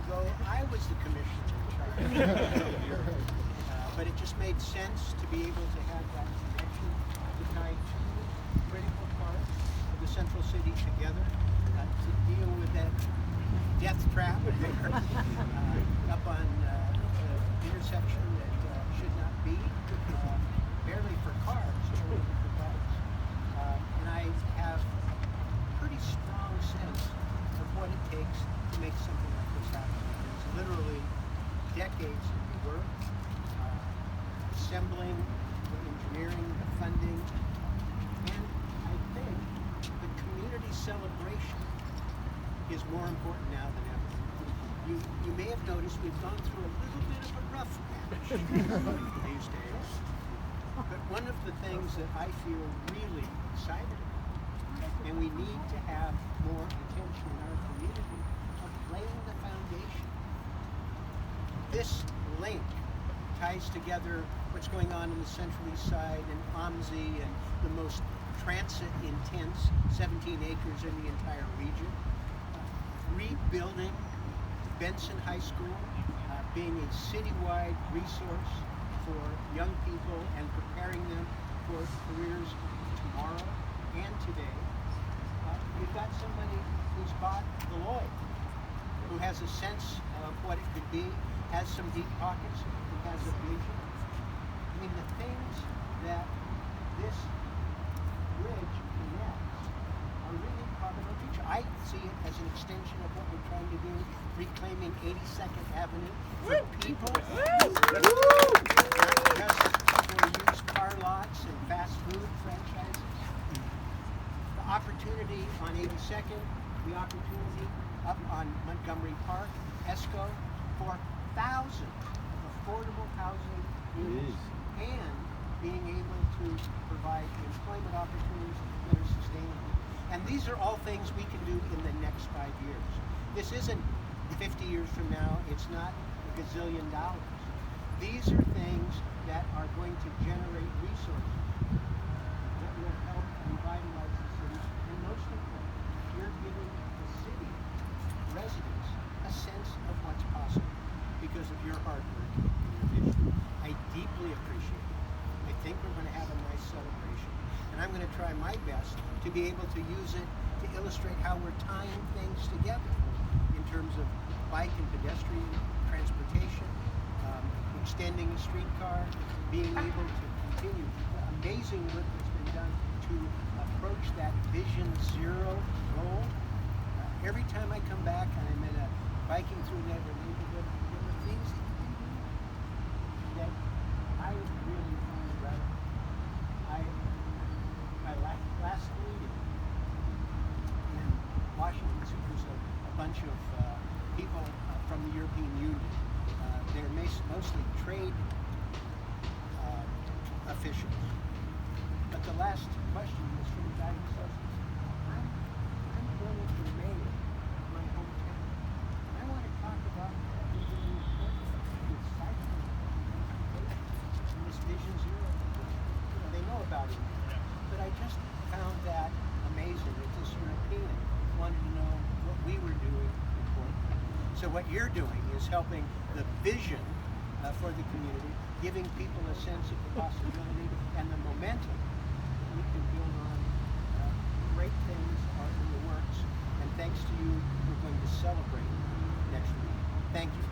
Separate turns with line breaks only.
ago, I was the commissioner in charge. But it just made sense to be able to have that connection to tie two critical parts of the central city together to deal with that death trap there up on the intersection that should not be, barely for cars, only for bikes. And I have a pretty strong sense of what it takes to make something like this happen. It's literally decades of work, assembling, the engineering, the funding, and I think the community celebration is more important now than ever. You may have noticed we've gone through a little bit of a rough patch these days, but one of the things that I feel really excited about, and we need to have more attention in our community, of laying the foundation. This link ties together what's going on in the Central East Side and OMSI and the most transit-intense 17 acres in the entire region. Rebuilding Benson High School, being a citywide resource for young people and preparing them for careers tomorrow and today. We've got somebody who's bought Beloit, who has a sense of what it could be, has some deep pockets, who has a vision. I mean, the things that this bridge connects are really part of our future. I see it as an extension of what we're trying to do, reclaiming 82nd Avenue for people. Not just for used car lots and fast food franchises. The opportunity on 82nd, the opportunity up on Montgomery Park, ESCO, for thousands of affordable housing units and being able to provide employment opportunities that are sustainable. And these are all things we can do in the next 5 years. This isn't 50 years from now, it's not a gazillion dollars. These are things that are going to generate resources that will help revitalize the city. And most importantly, you're giving the city residents a sense of what's possible because of your hard work and your vision. I deeply appreciate it. I think we're going to have a nice celebration. And I'm going to try my best to be able to use it to illustrate how we're tying things together in terms of bike and pedestrian transportation, extending a streetcar, being able to continue the amazing work that's been done to approach that Vision Zero goal. Every time I come back and I'm at a biking through a neighborhood, there are things that I really find relevant. My last meeting in Washington, so there's a bunch of people from the European Union. They're mostly trade officials. But the last question was from a guy who says, I'm going to mayor of my hometown. I want to talk about the importance of cycling and this Vision Zero. They know about it. But I just found that amazing that this European wanted to know what we were doing important. So what you're doing is helping the vision for the community, giving people a sense of the possibility and the momentum we can build on. Great things are in the works, and thanks to you, we're going to celebrate next week. Thank you.